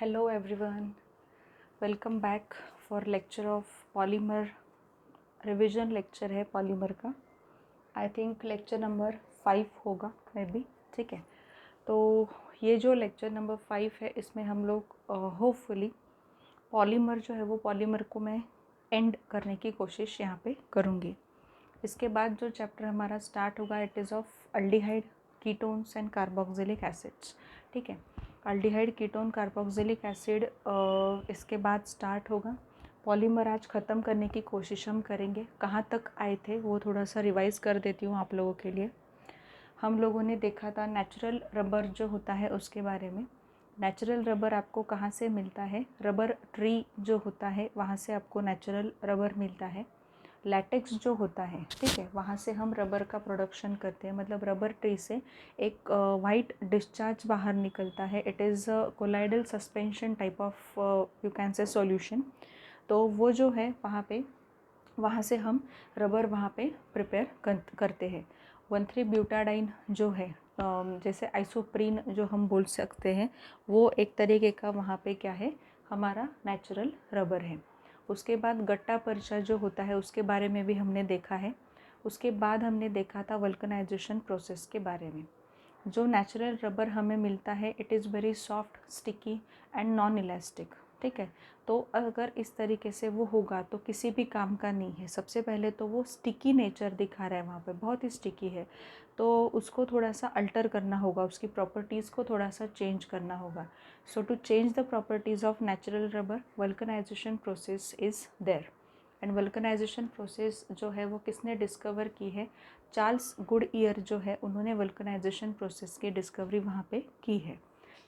Hello everyone, welcome back for lecture of polymer revision lecture है polymer का। I think lecture number 5 होगा may be. ठीक है, तो ये जो लेक्चर नंबर 5 है इसमें हम लोग होपफुली पॉलीमर जो है वो पॉलीमर को मैं एंड करने की कोशिश यहाँ पे करूँगी। इसके बाद जो चैप्टर हमारा स्टार्ट होगा it is of aldehyde ketones and carboxylic acids. ठीक है, अल्डिहाइड कीटोन कार्बोक्सिलिक एसिड इसके बाद स्टार्ट होगा। पॉलीमर आज ख़त्म करने की कोशिश हम करेंगे। कहाँ तक आए थे वो थोड़ा सा रिवाइज़ कर देती हूँ आप लोगों के लिए। हम लोगों ने देखा था नेचुरल रबर जो होता है उसके बारे में। नेचुरल रबर आपको कहाँ से मिलता है? रबर ट्री जो होता है वहाँ से आपको नेचुरल रबर मिलता है। लैटेक्स जो होता है, ठीक है, वहाँ से हम रबर का प्रोडक्शन करते हैं। मतलब रबर ट्री से एक वाइट डिस्चार्ज बाहर निकलता है। It is colloidal suspension type of you can से सॉल्यूशन। तो वो जो है वहाँ से हम रबर वहाँ पे प्रिपेयर करते हैं। 1,3 ब्यूटाडाइन जो है जैसे आइसोप्रीन जो हम बोल सकते हैं, वो एक तरीके का वहाँ पे क्या है, हमारा नेचुरल रबर है। उसके बाद गट्टा पर्चा जो होता है उसके बारे में भी हमने देखा है। उसके बाद हमने देखा था वल्कनाइजेशन प्रोसेस के बारे में। जो नेचुरल रबर हमें मिलता है it is very soft, sticky and non elastic. ठीक है, तो अगर इस तरीके से वो होगा तो किसी भी काम का नहीं है। सबसे पहले तो वो स्टिकी नेचर दिखा रहा है, वहाँ पे बहुत ही स्टिकी है, तो उसको थोड़ा सा अल्टर करना होगा, उसकी प्रॉपर्टीज़ को थोड़ा सा चेंज करना होगा। So to change the properties of natural rubber vulcanization process is there. And vulcanization process जो है वो किसने डिस्कवर की है? चार्ल्स गुडईयर जो है उन्होंने वल्कनाइजेशन प्रोसेस की डिस्कवरी वहाँ पे की है।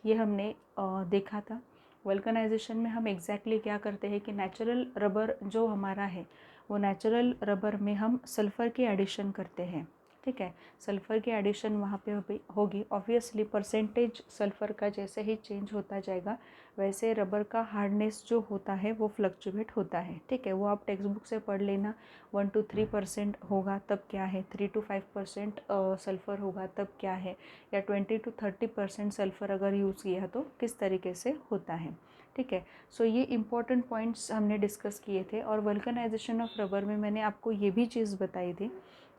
ये हमने देखा था। वल्कनाइजेशन में हम एग्जैक्टली क्या करते हैं कि नेचुरल रबर जो हमारा है वो नेचुरल रबर में हम सल्फ़र की एडिशन करते हैं। ठीक है, सल्फ़र की एडिशन वहाँ पे होगी। ऑब्वियसली परसेंटेज सल्फ़र का जैसे ही चेंज होता जाएगा वैसे रबर का हार्डनेस जो होता है वो फ्लक्चुएट होता है। ठीक है, वो आप टेक्स्ट बुक से पढ़ लेना। 1 to 3% होगा तब क्या है, 3 to 5% सल्फ़र होगा तब क्या है, या 20 to 30% सल्फ़र अगर यूज़ किया तो किस तरीके से होता है। ठीक है, सो ये इम्पॉर्टेंट पॉइंट्स हमने डिस्कस किए थे। और वल्कनाइजेशन ऑफ रबर में मैंने आपको ये भी चीज़ बताई थी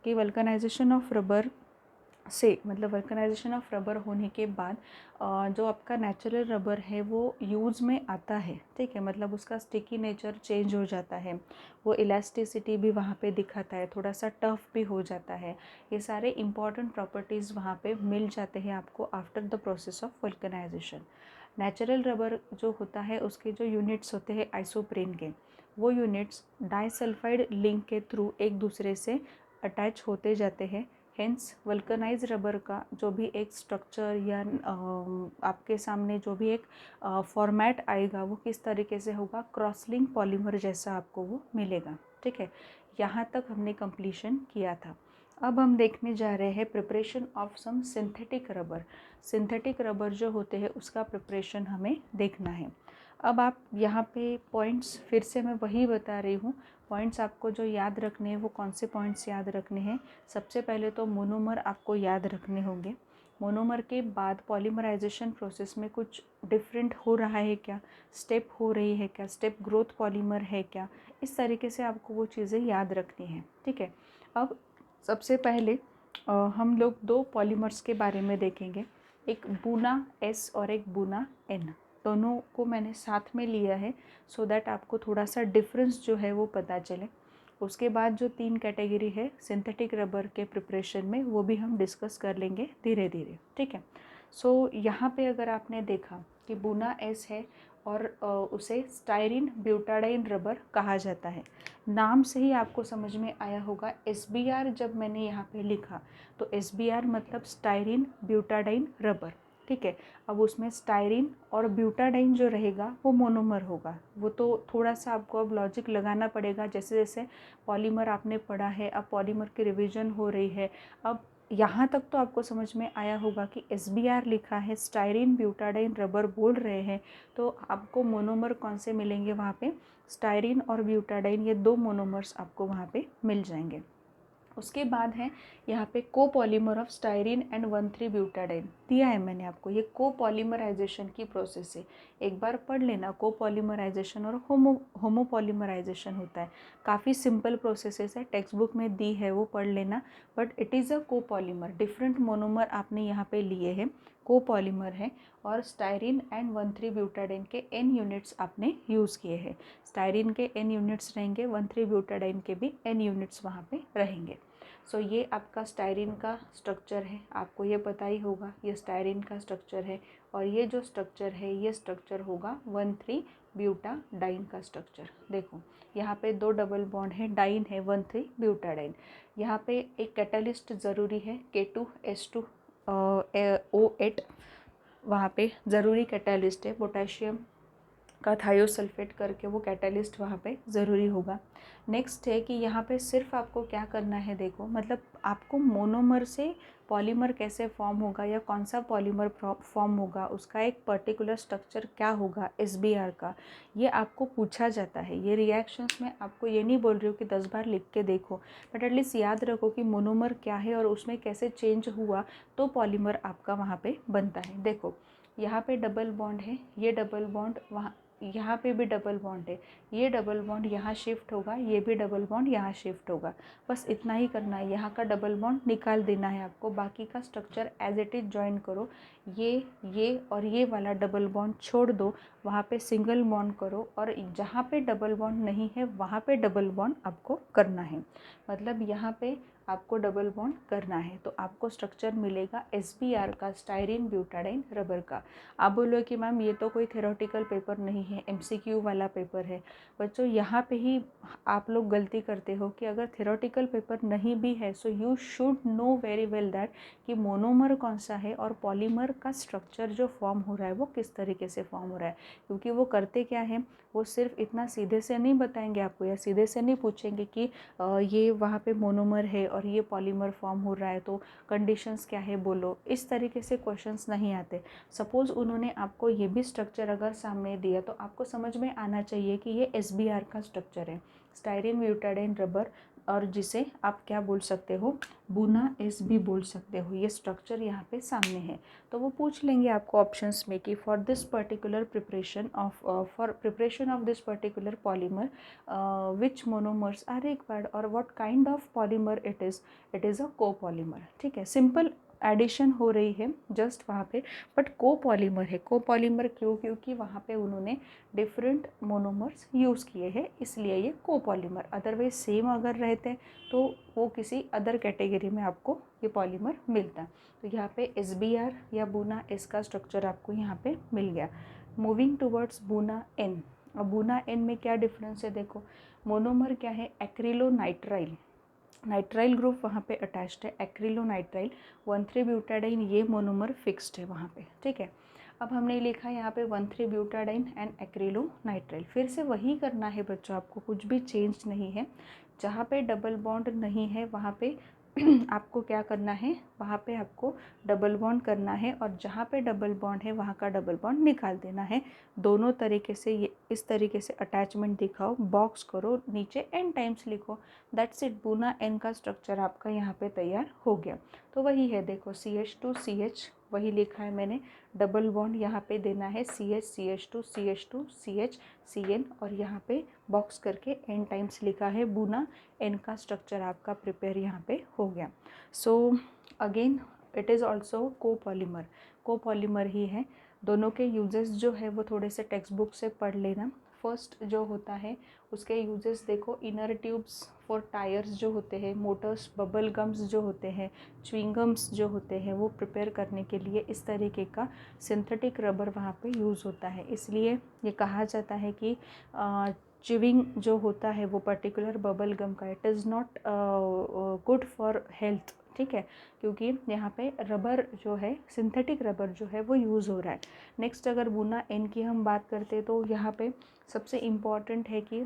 कि वल्कनाइजेशन ऑफ रबर से मतलब वल्कनाइजेशन ऑफ रबर होने के बाद जो आपका नेचुरल रबर है वो यूज़ में आता है। ठीक है, मतलब उसका स्टिकी नेचर चेंज हो जाता है, वो इलास्टिसिटी भी वहाँ पे दिखाता है, थोड़ा सा टफ भी हो जाता है। ये सारे इंपॉर्टेंट प्रॉपर्टीज़ वहाँ पे मिल जाते हैं आपको after the process of vulcanization. Natural rubber जो होता है उसके जो यूनिट्स होते हैं आइसोप्रीन के, वो यूनिट्स डाइसल्फाइड लिंक के थ्रू एक दूसरे से अटैच होते जाते हैं। हेंस वल्कनाइज रबर का जो भी एक स्ट्रक्चर या आपके सामने जो भी एक फॉर्मेट आएगा वो किस तरीके से होगा, क्रॉस लिंक पॉलीमर जैसा आपको वो मिलेगा। ठीक है, यहाँ तक हमने कंप्लीशन किया था। अब हम देखने जा रहे हैं preparation of some synthetic rubber. Synthetic rubber जो होते हैं उसका प्रिपरेशन हमें देखना है। अब आप यहाँ पे पॉइंट्स फिर से मैं वही बता रही हूँ। पॉइंट्स आपको जो याद रखने हैं वो कौन से पॉइंट्स याद रखने हैं? सबसे पहले तो मोनोमर आपको याद रखने होंगे। मोनोमर के बाद पॉलीमराइजेशन प्रोसेस में कुछ डिफरेंट हो रहा है क्या, स्टेप हो रही है क्या, स्टेप ग्रोथ पॉलीमर है क्या, इस तरीके से आपको वो चीज़ें याद रखनी है। ठीक है, अब सबसे पहले हम लोग दो पॉलीमर्स के बारे में देखेंगे, एक बूना एस और एक बूना एन। दोनों को मैंने साथ में लिया है सो दैट आपको थोड़ा सा डिफरेंस जो है वो पता चले। उसके बाद जो 3 कैटेगरी है सिंथेटिक रबर के प्रिपरेशन में वो भी हम डिस्कस कर लेंगे धीरे धीरे। ठीक है, सो यहाँ पे अगर आपने देखा कि बूना एस है और उसे स्टाइरिन ब्यूटाडाइन रबर कहा जाता है। नाम से ही आपको समझ में आया होगा। SBR जब मैंने यहाँ पे लिखा तो SBR मतलब स्टाइरिन ब्यूटाडाइन रबर। ठीक है, अब उसमें स्टाइरिन और ब्यूटाडाइन जो रहेगा वो मोनोमर होगा। वो तो थोड़ा सा आपको अब लॉजिक लगाना पड़ेगा, जैसे जैसे पॉलीमर आपने पढ़ा है, अब पॉलीमर की रिवीजन हो रही है। अब यहाँ तक तो आपको समझ में आया होगा कि SBR लिखा है, स्टाइरिन ब्यूटाडाइन रबर बोल रहे हैं, तो आपको मोनोमर कौन से मिलेंगे वहाँ पे? स्टाइरिन और ब्यूटाडाइन, ये 2 मोनोमर्स आपको वहाँ पे मिल जाएंगे। उसके बाद है यहाँ पे कोपॉलीमर ऑफ स्टायरीन एंड 1,3-ब्यूटाडाइन दिया है मैंने आपको। ये कोपॉलीमराइजेशन की प्रोसेस है, एक बार पढ़ लेना। कोपॉलीमराइजेशन और होमोपॉलीमराइजेशन होता है, काफ़ी सिंपल प्रोसेसेस है, टेक्स्ट बुक में दी है वो पढ़ लेना। But it is a copolymer, different monomer आपने यहाँ पे लिए हैं, कोपॉलीमर है। और स्टायरीन एंड 1,3-ब्यूटाडाइन के n यूनिट्स आपने यूज़ किए हैं। स्टायरीन के n यूनिट्स रहेंगे, 1,3-ब्यूटाडाइन के भी n यूनिट्स वहाँ पे रहेंगे। सो ये आपका स्टायरीन का स्ट्रक्चर है, आपको ये पता ही होगा ये स्टायरीन का स्ट्रक्चर है। और ये जो स्ट्रक्चर है ये स्ट्रक्चर होगा 1,3-ब्यूटाडाइन का स्ट्रक्चर। देखो यहाँ पे 2 डबल बॉन्ड है, डाइन है, 1,3-ब्यूटाडाइन। यहाँ पे एक कैटलिस्ट ज़रूरी है, K2S2O8 वहाँ पे ज़रूरी कैटलिस्ट है, पोटेशियम का थायोसल्फेट करके वो कैटलिस्ट वहाँ पे ज़रूरी होगा। नेक्स्ट है कि यहाँ पे सिर्फ आपको क्या करना है, देखो मतलब आपको मोनोमर से पॉलीमर कैसे फॉर्म होगा या कौन सा पॉलीमर फॉर्म होगा, उसका एक पर्टिकुलर स्ट्रक्चर क्या होगा SBR का, ये आपको पूछा जाता है। ये रिएक्शंस में आपको ये नहीं बोल रही हूँ कि 10 बार लिख के देखो, बट एटलीस्ट याद रखो कि मोनोमर क्या है और उसमें कैसे चेंज हुआ तो पॉलीमर आपका वहाँ पे बनता है। देखो यहाँ पे डबल बॉन्ड है, ये डबल बॉन्ड वहाँ, यहाँ पे भी डबल बॉन्ड है, ये डबल बॉन्ड यहाँ शिफ्ट होगा, ये भी डबल बॉन्ड यहाँ शिफ्ट होगा। बस इतना ही करना है, यहाँ का डबल बॉन्ड निकाल देना है आपको, बाकी का structure as it is join करो। ये और ये वाला डबल बॉन्ड छोड़ दो, वहाँ पे सिंगल बॉन्ड करो, और जहाँ पे डबल बॉन्ड नहीं है वहाँ पे डबल बॉन्ड आपको करना है। मतलब यहाँ पे आपको डबल बॉन्ड करना है तो आपको स्ट्रक्चर मिलेगा SBR का, स्टायरीन ब्यूटाडाइन रबर का। आप बोलो कि मैम ये तो कोई थ्योरेटिकल पेपर नहीं है, MCQ वाला पेपर है। बच्चों यहाँ पे ही आप लोग गलती करते हो कि अगर थ्योरेटिकल पेपर नहीं भी है so you should know very well that कि मोनोमर कौन सा है और पॉलीमर का स्ट्रक्चर जो फॉर्म हो रहा है वो किस तरीके से फॉर्म हो रहा है। क्योंकि वो करते क्या है, वो सिर्फ इतना सीधे से नहीं बताएंगे आपको या सीधे से नहीं पूछेंगे कि ये वहाँ पे मोनोमर है और ये पॉलीमर फॉर्म हो रहा है तो कंडीशंस क्या है बोलो, इस तरीके से क्वेश्चंस नहीं आते। सपोज़ उन्होंने आपको ये भी स्ट्रक्चर अगर सामने दिया तो आपको समझ में आना चाहिए कि ये SBR का स्ट्रक्चर है, स्टायरीन ब्यूटाडाइन रबर, और जिसे आप क्या बोल सकते हो, बूना S भी बोल सकते हो। ये स्ट्रक्चर यहाँ पे सामने है तो वो पूछ लेंगे आपको ऑप्शंस में कि for this particular preparation of this particular polymer which monomers are required और what kind of polymer it is a copolymer. ठीक है, सिंपल एडिशन हो रही है जस्ट वहाँ पे, बट कोपॉलीमर है। कोपॉलीमर क्यों? क्योंकि वहाँ पे उन्होंने डिफरेंट मोनोमर्स यूज़ किए हैं इसलिए ये कोपॉलीमर। अदरवाइज सेम अगर रहते तो वो किसी अदर कैटेगरी में आपको ये पॉलीमर मिलता। तो यहाँ पे SBR या बूना S का स्ट्रक्चर आपको यहाँ पे मिल गया। Moving towards buna N। अब बूना N में क्या डिफरेंस है, देखो मोनोमर क्या है, एक्रिलोनाइट्राइल, नाइट्राइल ग्रुप वहाँ पे अटैच्ड है, एक्रिलोनाइट्राइल 1,3-ब्यूटाडाइन ये मोनोमर फिक्स्ड है वहाँ पे। ठीक है, अब हमने लिखा है यहाँ पे 1,3-ब्यूटाडाइन एंड एक्रिलोनाइट्राइल। फिर से वही करना है बच्चों, आपको कुछ भी चेंज नहीं है। जहाँ पे डबल बॉन्ड नहीं है वहाँ पे आपको क्या करना है, वहाँ पे आपको डबल बॉन्ड करना है, और जहाँ पे डबल बॉन्ड है वहाँ का डबल बॉन्ड निकाल देना है। दोनों तरीके से ये इस तरीके से अटैचमेंट दिखाओ, बॉक्स करो, नीचे n टाइम्स लिखो, दैट्स इट। बूना N का स्ट्रक्चर आपका यहाँ पे तैयार हो गया। तो वही है, देखो CH2CH वही लिखा है मैंने, डबल बॉन्ड यहाँ पे देना है CH CH2 CH2 CH CN, और यहाँ पे बॉक्स करके n टाइम्स लिखा है। बूना N का स्ट्रक्चर आपका प्रिपेयर यहाँ पे हो गया। So again it is also copolymer, copolymer ही है। दोनों के यूजेस जो है वो थोड़े से टेक्स्ट बुक से पढ़ लेना। फर्स्ट जो होता है उसके यूजेस देखो, इनर ट्यूब्स फॉर टायर्स जो होते हैं, मोटर्स, बबल गम्स जो होते हैं, च्युइंगम्स जो होते हैं, वो प्रिपेयर करने के लिए इस तरीके का सिंथेटिक रबर वहाँ पे यूज़ होता है। इसलिए ये कहा जाता है कि च्युइंग जो होता है वो पर्टिकुलर बबल गम का, it is not good for health. ठीक है, क्योंकि यहाँ पे रबर जो है, सिंथेटिक रबर जो है वो यूज़ हो रहा है। नेक्स्ट अगर बूना N की हम बात करते हैं तो यहाँ पे सबसे इम्पॉर्टेंट है कि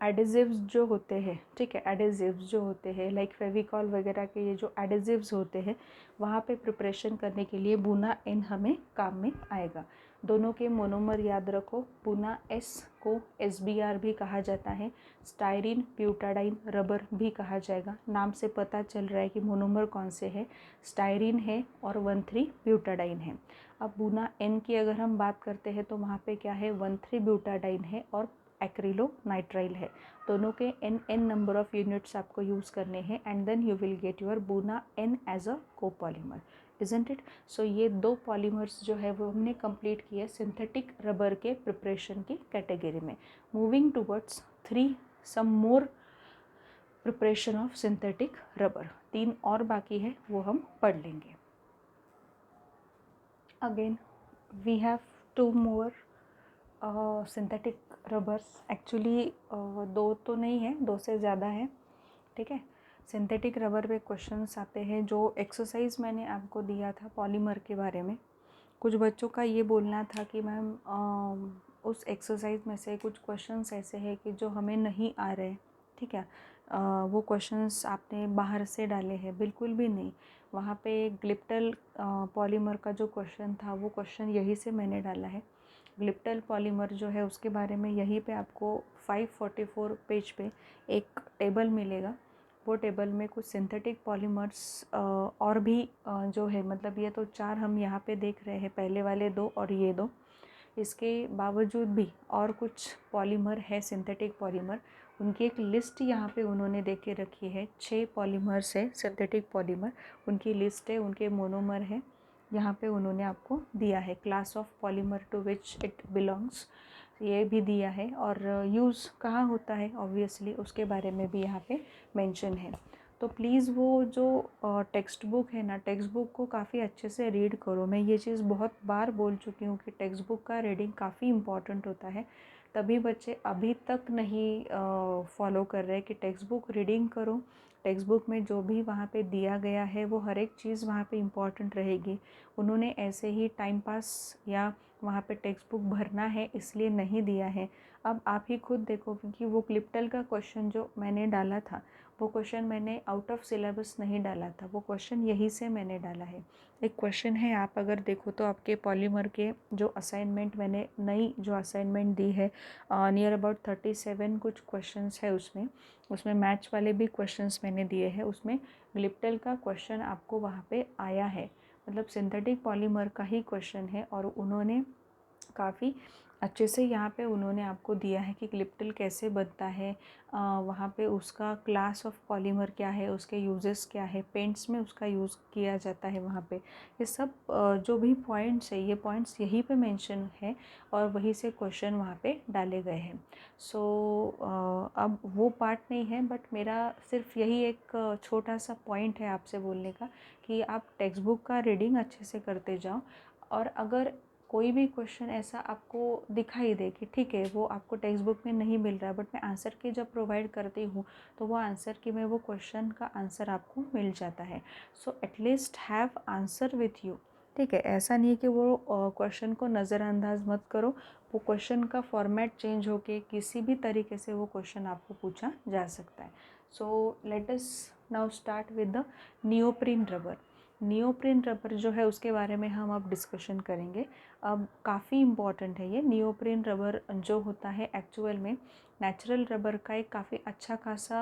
एडिजिव्स जो होते हैं, ठीक है, एडिजिव्स जो होते हैं लाइक फेविकॉल वगैरह के ये जो एडिजिव्स होते हैं वहाँ पे प्रिपरेशन करने के लिए बुना एन हमें काम में आएगा। दोनों के मोनोमर याद रखो, बुना एस को SBR भी कहा जाता है, स्टायरीन ब्यूटाडाइन रबर भी कहा जाएगा। नाम से पता चल रहा है कि मोनोमर कौन से है, स्टायरीन है और 1,3 ब्यूटाडाइन है। अब बुना एन की अगर हम बात करते हैं तो वहाँ पे क्या है, 1,3 ब्यूटाडाइन है और एक्रिलोनाइट्राइल है। दोनों के n नंबर ऑफ यूनिट्स आपको यूज़ करने हैं and then you will get your buna N as a copolymer, isn't it. So ये 2 पॉलीमर्स जो है वो हमने कंप्लीट किए सिंथेटिक रबर के प्रिपरेशन की कैटेगरी में। Moving towards 3 some more preparation of synthetic rubber, 3 और बाकी है वो हम पढ़ लेंगे। Again we have 2 more synthetic rubbers, actually 2 तो नहीं है, 2 से ज़्यादा है, ठीक है। सिंथेटिक रबर पे क्वेश्चंस आते हैं। जो एक्सरसाइज मैंने आपको दिया था पॉलीमर के बारे में, कुछ बच्चों का ये बोलना था कि मैम उस एक्सरसाइज में से कुछ क्वेश्चंस ऐसे हैं कि जो हमें नहीं आ रहे, ठीक है। वो क्वेश्चंस आपने बाहर से डाले हैं, बिल्कुल भी नहीं। वहाँ पे ग्लिप्टल पॉलीमर का जो क्वेश्चन था वो क्वेश्चन यही से मैंने डाला है। ग्लिप्टल पॉलीमर जो है उसके बारे में यहीं पे आपको 544 पेज पे एक टेबल मिलेगा। वो टेबल में कुछ सिंथेटिक पॉलीमर्स और भी जो है, मतलब ये तो 4 हम यहाँ पे देख रहे हैं, पहले वाले 2 और ये 2। इसके बावजूद भी और कुछ पॉलीमर है सिंथेटिक पॉलीमर, उनकी एक लिस्ट यहाँ पे उन्होंने दे के रखी है। 6 पॉलीमर्स है सिंथेटिक पॉलीमर, उनकी लिस्ट है, उनके मोनोमर है, यहाँ पे उन्होंने आपको दिया है। Class of polymer to which it belongs ये भी दिया है, और यूज़ कहाँ होता है ऑब्वियसली उसके बारे में भी यहाँ पे मेंशन है। तो प्लीज़ वो जो टेक्स्ट बुक है ना, टेक्स्ट बुक को काफ़ी अच्छे से रीड करो। मैं ये चीज़ बहुत बार बोल चुकी हूँ कि टेक्स्ट बुक का रीडिंग काफ़ी इम्पॉर्टेंट होता है। तभी बच्चे अभी तक नहीं फॉलो कर रहे कि टेक्स्ट बुक रीडिंग करो। टेक्स्ट बुक में जो भी वहाँ पे दिया गया है वो हर एक चीज़ वहाँ पे इम्पॉर्टेंट रहेगी। उन्होंने ऐसे ही टाइम पास या वहाँ पे टेक्स्ट बुक भरना है इसलिए नहीं दिया है। अब आप ही खुद देखो, क्योंकि वो क्लिप्टल का क्वेश्चन जो मैंने डाला था वो क्वेश्चन मैंने आउट ऑफ सिलेबस नहीं डाला था, वो क्वेश्चन यहीं से मैंने डाला है। एक क्वेश्चन है, आप अगर देखो तो आपके पॉलीमर के जो असाइनमेंट मैंने नई जो असाइनमेंट दी है, नियर अबाउट 37 कुछ क्वेश्चंस है उसमें मैथ्स वाले भी क्वेश्चंस मैंने दिए हैं। उसमें ग्लिप्टल का क्वेश्चन आपको वहाँ पे आया है, मतलब सिंथेटिक पॉलीमर का ही क्वेश्चन है, और उन्होंने काफ़ी अच्छे से यहाँ पे उन्होंने आपको दिया है कि ग्लिप्टल कैसे बनता है, वहाँ पे उसका क्लास ऑफ पॉलीमर क्या है, उसके यूजेस क्या है, पेंट्स में उसका यूज़ किया जाता है वहाँ पे। ये सब जो भी पॉइंट्स है, ये पॉइंट्स यहीं पे मेंशन है और वहीं से क्वेश्चन वहाँ पे डाले गए हैं। सो अब वो पार्ट नहीं है, बट मेरा सिर्फ यही एक छोटा सा पॉइंट है आपसे बोलने का कि आप टेक्स्ट बुक का रीडिंग अच्छे से करते जाओ। और अगर कोई भी क्वेश्चन ऐसा आपको दिखाई दे कि ठीक है वो आपको टेक्स्ट बुक में नहीं मिल रहा है, बट मैं आंसर की जब प्रोवाइड करती हूँ तो वो आंसर की में वो क्वेश्चन का आंसर आपको मिल जाता है। So at least have answer with you, ठीक है। ऐसा नहीं है कि वो क्वेश्चन को नज़रअंदाज मत करो, वो क्वेश्चन का फॉर्मेट चेंज होके किसी भी तरीके से वो क्वेश्चन आपको पूछा जा सकता है। So let us now start with the neoprene rubber. Neoprene rubber जो है उसके बारे में हम अब डिस्कशन करेंगे। अब काफ़ी इम्पॉर्टेंट है ये नियोप्रीन रबर जो होता है, एक्चुअल में नेचुरल रबर का एक काफ़ी अच्छा खासा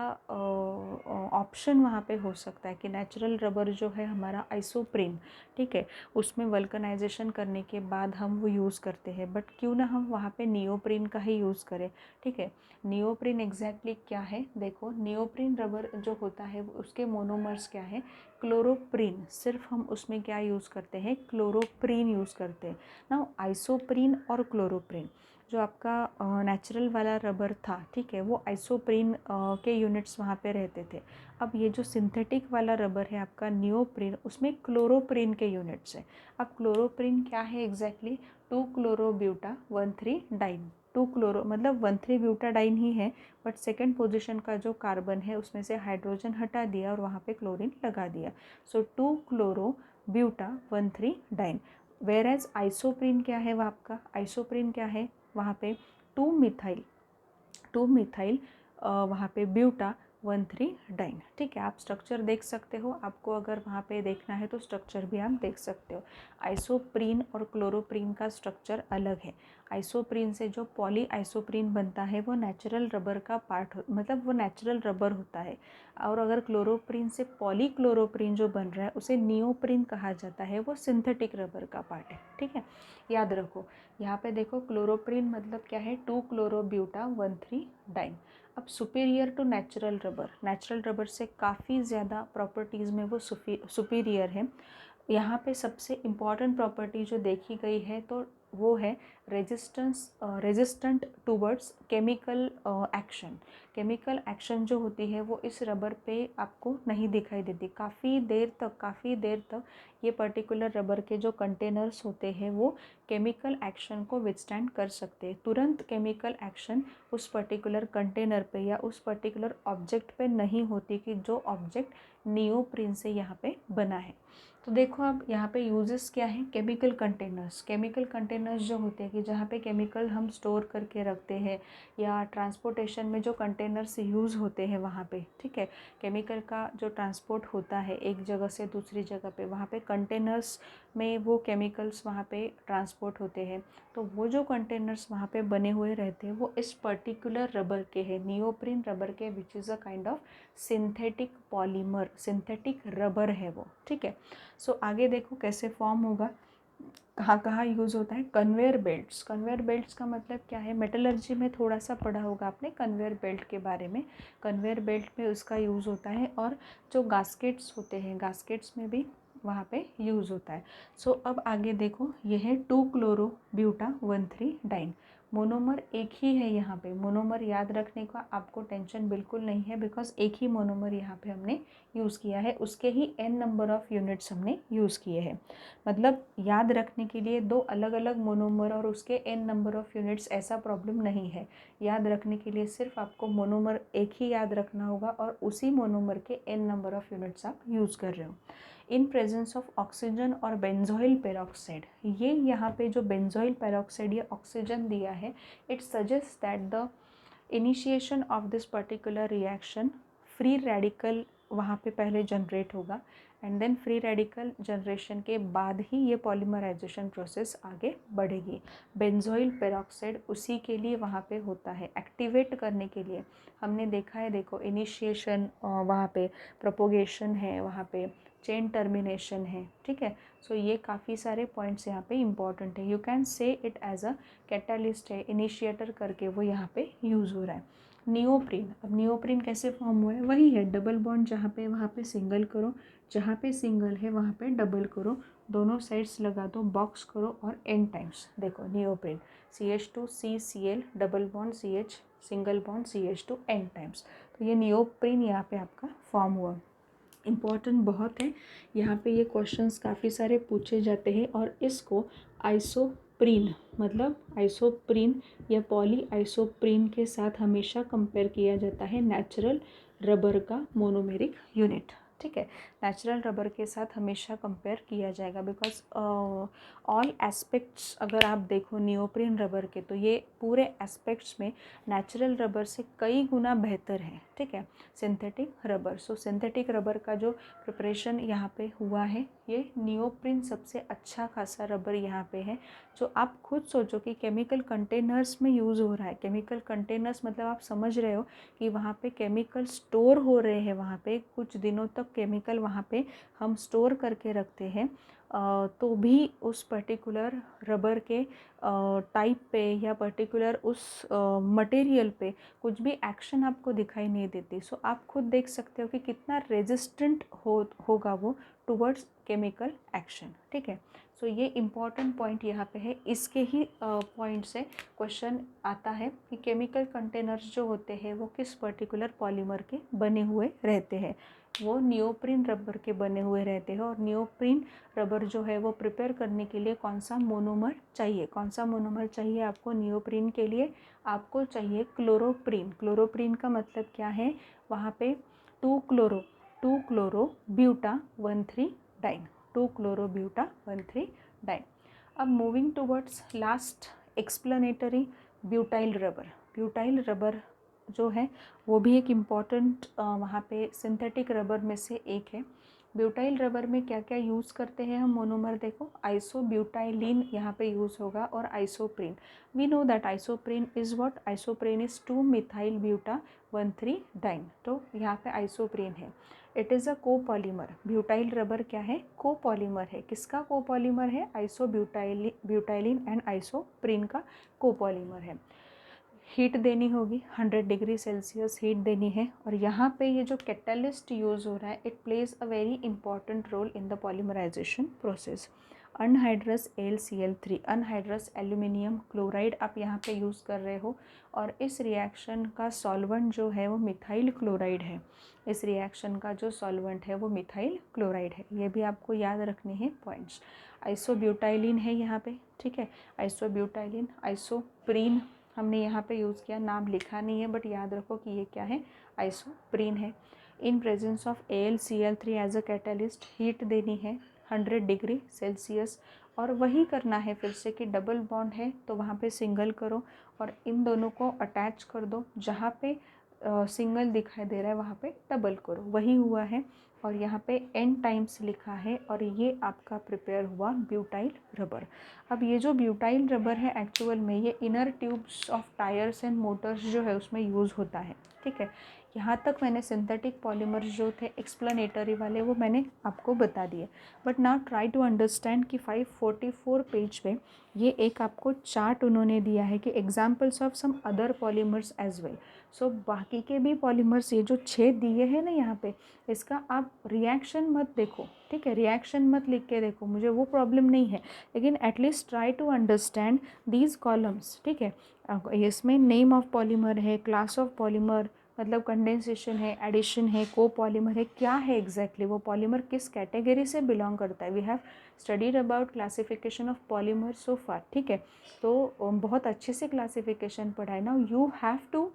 ऑप्शन वहाँ पे हो सकता है कि नेचुरल रबर जो है हमारा आइसोप्रीन, ठीक है, उसमें वल्कनाइजेशन करने के बाद हम वो यूज़ करते हैं, बट क्यों ना हम वहाँ पे नियोप्रीन का ही यूज़ करें, ठीक है। नियोप्रीन एग्जैक्टली क्या है, देखो नियोप्रीन रबर जो होता है उसके मोनोमर्स क्या है, क्लोरोप्रीन। सिर्फ हम उसमें क्या यूज़ करते हैं, क्लोरोप्रीन यूज़ करते हैं ना। आइसोप्रीन और क्लोरोप्रीन जो आपका नेचुरल वाला रबर था, ठीक है, वो आइसोप्रीन के यूनिट्स वहाँ पे रहते थे। अब ये जो सिंथेटिक वाला रबर है आपका नियोप्रीन, उसमें क्लोरोप्रीन के यूनिट्स है। अब क्लोरोप्रीन क्या है एग्जैक्टली, 2 क्लोरोब्यूटा 1,3 डाइन। 2 क्लोरो मतलब 1,3 ब्यूटाडाइन ही है, बट सेकेंड पोजीशन का जो कार्बन है उसमें से हाइड्रोजन हटा दिया और वहाँ पे क्लोरीन लगा दिया। So 2 chloro buta 1,3 diene. Whereas isoprene क्या है, वह आपका आइसोप्रीन क्या है वहाँ पे 2 मिथाइल 2 मिथाइल वहाँ पे ब्यूटा 1,3 डाइन। ठीक है, आप स्ट्रक्चर देख सकते हो, आपको अगर वहाँ पे देखना है तो स्ट्रक्चर भी आप देख सकते हो। आइसोप्रीन और क्लोरोप्रीन का स्ट्रक्चर अलग है। आइसोप्रीन से जो पॉली आइसोप्रीन बनता है वो नेचुरल रबर का पार्ट मतलब वो नेचुरल रबर होता है, और अगर क्लोरोप्रीन से पॉली क्लोरोप्रीन जो बन रहा है उसे नियोप्रीन कहा जाता है, वो सिंथेटिक रबर का पार्ट है। ठीक है, याद रखो। यहाँ पे देखो क्लोरोप्रीन मतलब क्या है, 2 क्लोरोब्यूटा 1,3 डाइन। अब सुपीरियर टू नेचुरल रबर से काफ़ी ज़्यादा प्रॉपर्टीज़ में वो सुपीरियर है। यहाँ पे सबसे इम्पॉर्टेंट प्रॉपर्टी जो देखी गई है तो वो है resistant towards chemical action. Chemical action जो होती है वो इस रबर पे आपको नहीं दिखाई देती। काफ़ी देर तक ये पर्टिकुलर रबर के जो कंटेनर्स होते हैं वो केमिकल एक्शन को विथस्टैंड कर सकते हैं। तुरंत केमिकल एक्शन उस पर्टिकुलर कंटेनर पे या उस पर्टिकुलर ऑब्जेक्ट पे नहीं होती कि जो ऑब्जेक्ट नियोप्रीन से यहाँ पे बना है। तो देखो अब यहाँ पे यूजेस क्या है, केमिकल कंटेनर्स जो होते हैं कि जहाँ पे केमिकल हम स्टोर करके रखते हैं, या ट्रांसपोर्टेशन में जो कंटेनर्स यूज़ होते हैं वहाँ पे। ठीक है, केमिकल का जो ट्रांसपोर्ट होता है एक जगह से दूसरी जगह पे, वहाँ पे कंटेनर्स में वो केमिकल्स वहाँ पे ट्रांसपोर्ट होते हैं। तो वो जो कंटेनर्स वहाँ पे बने हुए रहते हैं वो इस पर्टिकुलर रबर के हैं, नियोप्रीन रबर के, which is a kind of synthetic polymer, synthetic rubber है वो। ठीक है, सो आगे देखो कैसे फॉर्म होगा, कहाँ कहाँ यूज़ होता है। कन्वेयर बेल्ट्स का मतलब क्या है, मेटलर्जी में थोड़ा सा पढ़ा होगा आपने कन्वेयर बेल्ट के बारे में। कन्वेयर बेल्ट में उसका यूज़ होता है, और जो गास्केट्स होते हैं गास्केट्स में भी वहाँ पे यूज़ होता है। सो अब आगे देखो, ये है 2 क्लोरो ब्यूटा 1,3 डाइन। मोनोमर एक ही है यहाँ पे, मोनोमर याद रखने का आपको टेंशन बिल्कुल नहीं है, बिकॉज एक ही मोनोमर यहाँ पे हमने यूज़ किया है, उसके ही n नंबर ऑफ़ यूनिट्स हमने यूज़ किए हैं। मतलब याद रखने के लिए 2 अलग अलग मोनोमर और उसके n नंबर ऑफ़ यूनिट्स ऐसा प्रॉब्लम नहीं है। याद रखने के लिए सिर्फ आपको मोनोमर एक ही याद रखना होगा, और उसी मोनोमर के n नंबर ऑफ़ यूनिट्स आप यूज़ कर रहे हो। इन प्रेजेंस ऑफ ऑक्सीजन और बेंजोइल पेरोक्साइड, ये यहाँ पे जो बेंजोइल पेरोक्साइड ये ऑक्सीजन दिया है, it suggest that the initiation of this particular reaction, free radical वहाँ पे पहले जनरेट होगा, and then free radical generation के बाद ही ये पॉलीमराइजेशन प्रोसेस आगे बढ़ेगी। बेंजोइल पेरोक्साइड उसी के लिए वहाँ पे होता है, एक्टिवेट करने के लिए। हमने देखा है, देखो इनिशिएशन वहाँ पे, प्रोपोगेशन है वहाँ पे, चेन टर्मिनेशन है। ठीक है, सो ये काफ़ी सारे पॉइंट्स यहाँ पे इम्पॉर्टेंट है। You can say it as a catalyst है, इनिशिएटर करके वो यहाँ पे यूज़ हो रहा है। नियोप्रीन, अब नियोप्रीन कैसे फॉर्म हुआ है, वही है डबल बॉन्ड, जहाँ पे वहाँ पे सिंगल करो, जहाँ पे सिंगल है वहाँ पे डबल करो, दोनों साइड्स लगा दो, बॉक्स करो और n टाइम्स। देखो neoprene CH2CCl double bond CH single bond CH2 n times. तो ये नियोप्रीन यहाँ पे आपका फॉर्म हुआ। इम्पॉर्टेंट बहुत है, यहाँ पे ये क्वेश्चंस काफ़ी सारे पूछे जाते हैं, और इसको आइसोप्रीन मतलब आइसोप्रीन या पॉली आइसोप्रीन के साथ हमेशा कंपेयर किया जाता है, नेचुरल रबर का मोनोमेरिक यूनिट। ठीक है, नेचुरल रबर के साथ हमेशा कंपेयर किया जाएगा, बिकॉज ऑल एस्पेक्ट्स अगर आप देखो नियोप्रीन रबर के, तो ये पूरे एस्पेक्ट्स में नेचुरल रबर से कई गुना बेहतर है। ठीक है, सिंथेटिक रबर, सो सिंथेटिक रबर का जो प्रिपरेशन यहाँ पे हुआ है, ये नियोप्रीन सबसे अच्छा खासा रबर यहाँ पे है। जो आप खुद सोचो कि केमिकल कंटेनर्स में यूज़ हो रहा है, केमिकल कंटेनर्स मतलब आप समझ रहे हो कि वहाँ पे केमिकल स्टोर हो रहे हैं, वहाँ पे कुछ दिनों तक केमिकल वहाँ पे हम स्टोर करके रखते हैं, तो भी उस पर्टिकुलर रबर के टाइप पे या पर्टिकुलर उस मटेरियल पे कुछ भी एक्शन आपको दिखाई नहीं देती। सो आप खुद देख सकते हो कि कितना रेजिस्टेंट होगा वो टुवर्ड्स केमिकल एक्शन। ठीक है, सो ये इम्पॉर्टेंट पॉइंट यहाँ पे है। इसके ही पॉइंट से क्वेश्चन आता है कि केमिकल कंटेनर्स जो होते हैं वो किस पर्टिकुलर पॉलीमर के बने हुए रहते हैं, वो नियोप्रीन रबर के बने हुए रहते हैं। और नियोप्रीन रबर जो है वो प्रिपेयर करने के लिए कौन सा मोनोमर चाहिए, कौन सा मोनोमर चाहिए आपको नियोप्रीन के लिए, आपको चाहिए क्लोरोप्रीन। क्लोरोप्रीन का मतलब क्या है, वहाँ पे 2 chloro buta 1,3 diene, 2 chloro buta 1,3 diene. अब moving towards last explanatory, butyl rubber जो है वो भी एक इम्पॉर्टेंट वहाँ पे सिंथेटिक रबर में से एक है। ब्यूटाइल रबर में क्या क्या यूज़ करते हैं हम मोनोमर, देखो आइसोब्यूटाइलिन यहाँ पे यूज़ होगा और isoprene. We know that isoprene is what, isoprene is 2-मिथाइल ब्यूटा 1,3 डाइन, तो यहाँ पे आइसोप्रीन है। It is a copolymer. Butyl rubber क्या है, कोपॉलीमर है। किसका कोपॉलीमर है, ब्यूटाइलिन एंड आइसोप्रीन का कोपॉलीमर है। हीट देनी होगी 100 डिग्री सेल्सियस हीट देनी है। और यहाँ पे ये जो कैटलिस्ट यूज़ हो रहा है, it plays a very important role in the polymerization process. Anhydrous AlCl3, anhydrous aluminium chloride आप यहाँ पे यूज़ कर रहे हो, और इस रिएक्शन का सॉल्वेंट जो है वो मिथाइल क्लोराइड है। इस रिएक्शन का जो सॉल्वेंट है वो मिथाइल क्लोराइड है। ये भी आपको याद रखने हैं पॉइंट्स। आइसोब्यूटाइलिन है यहाँ पे, ठीक है, आइसोब्यूटाइलिन। आइसोप्रीन हमने यहाँ पे यूज़ किया, नाम लिखा नहीं है बट याद रखो कि ये क्या है, आइसोप्रीन है। In presence of AlCl3 as a catalyst heat देनी है 100 डिग्री सेल्सियस, और वही करना है फिर से कि डबल बॉन्ड है तो वहाँ पे सिंगल करो और इन दोनों को अटैच कर दो। जहाँ पे सिंगल दिखाई दे रहा है वहाँ पे डबल करो, वही हुआ है। और यहाँ पे n टाइम्स लिखा है और ये आपका प्रिपेयर हुआ ब्यूटाइल रबर। अब ये जो ब्यूटाइल रबर है एक्चुअल में ये inner tubes of tyres and Motors जो है उसमें यूज़ होता है, ठीक है। यहाँ तक मैंने सिंथेटिक पॉलीमर्स जो थे एक्सप्लेनेटरी वाले वो मैंने आपको बता दिए। But now try to understand कि 544 पेज पे ये एक आपको चार्ट उन्होंने दिया है कि examples of some other polymers as well. So बाकी के भी पॉलीमर्स ये जो 6 दिए हैं ना यहाँ पे, इसका आप रिएक्शन मत देखो, ठीक है, रिएक्शन मत लिख के देखो, मुझे वो प्रॉब्लम नहीं है, लेकिन at least try to understand these columns, ठीक है। इसमें नेम ऑफ पॉलीमर है, क्लास ऑफ पॉलीमर मतलब कंडेंसेशन है, एडिशन है, को पॉलीमर है, क्या है एग्जैक्टली वो पॉलीमर किस कैटेगरी से बिलोंग करता है। We have studied about classification of polymer so far, ठीक है। तो बहुत अच्छे से क्लासिफिकेशन पढ़ा है। Now you have to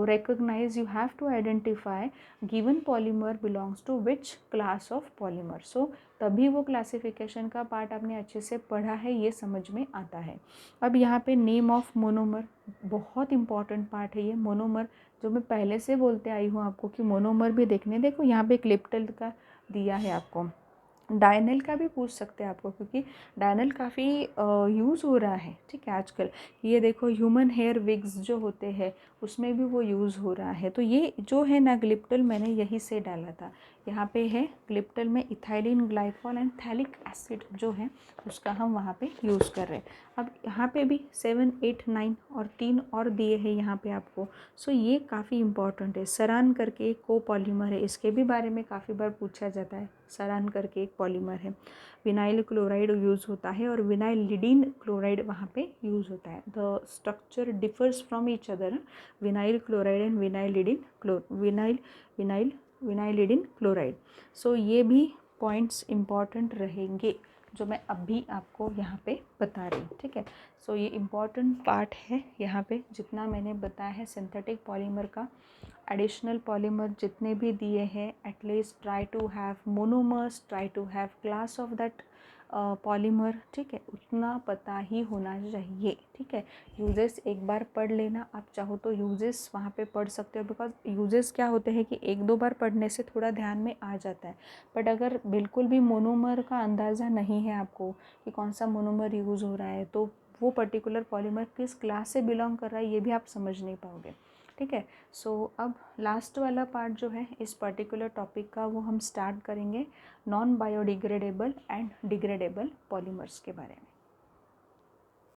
recognize, you have to identify given polymer belongs to which class of polymer. So तभी वो क्लासिफिकेशन का पार्ट आपने अच्छे से पढ़ा है, ये समझ में आता है। अब यहाँ पे नेम ऑफ मोनोमर बहुत इंपॉर्टेंट पार्ट है ये। मोनोमर जो मैं पहले से बोलते आई हूँ आपको कि मोनोमर भी देखने, देखो यहाँ पे क्लिप्टल का दिया है आपको, डायनल का भी पूछ सकते हैं आपको क्योंकि डायनल काफ़ी यूज़ हो रहा है, ठीक है आजकल। ये देखो ह्यूमन हेयर विग्स जो होते हैं उसमें भी वो यूज़ हो रहा है। तो ये जो है ना ग्लिप्टल मैंने यहीं से डाला था, यहाँ पे है ग्लिप्टल में ethylene glycol and phthalic acid जो है उसका हम वहाँ पे यूज़ कर रहे हैं। अब यहाँ पे भी 7, 8, 9 और 3 और दिए हैं यहाँ पे आपको। सो ये काफ़ी इंपॉर्टेंट है। सरान करके एक कोपॉलीमर है, इसके भी बारे में काफ़ी बार पूछा जाता है। सरान करके एक पॉलीमर है। विनाइल क्लोराइड यूज़ होता है और विनाइलिडीन क्लोराइड वहाँ पे यूज़ होता है। The structure differs from each other, vinyl chloride and vinylidene chloride. So ये भी पॉइंट्स इम्पॉर्टेंट रहेंगे जो मैं अभी आपको यहाँ पे बता रही हूँ, ठीक है। सो ये इम्पॉर्टेंट पार्ट है यहाँ पे जितना मैंने बताया है सिंथेटिक पॉलीमर का। एडिशनल पॉलीमर जितने भी दिए हैं at least try to have monomers, try to have class of that polymer, ठीक है, उतना पता ही होना चाहिए, ठीक है। यूजेस एक बार पढ़ लेना, आप चाहो तो यूजेस वहाँ पे पढ़ सकते हो, बिकॉज यूजेस क्या होते हैं कि 1-2 बार पढ़ने से थोड़ा ध्यान में आ जाता है। बट अगर बिल्कुल भी मोनोमर का अंदाज़ा नहीं है आपको कि कौन सा मोनोमर यूज़ हो रहा है तो वो पर्टिकुलर पॉलीमर किस क्लास से बिलोंग कर रहा है ये भी आप समझ नहीं पाओगे, ठीक है। सो अब लास्ट वाला पार्ट जो है इस पर्टिकुलर टॉपिक का वो हम स्टार्ट करेंगे non biodegradable and degradable polymers के बारे में।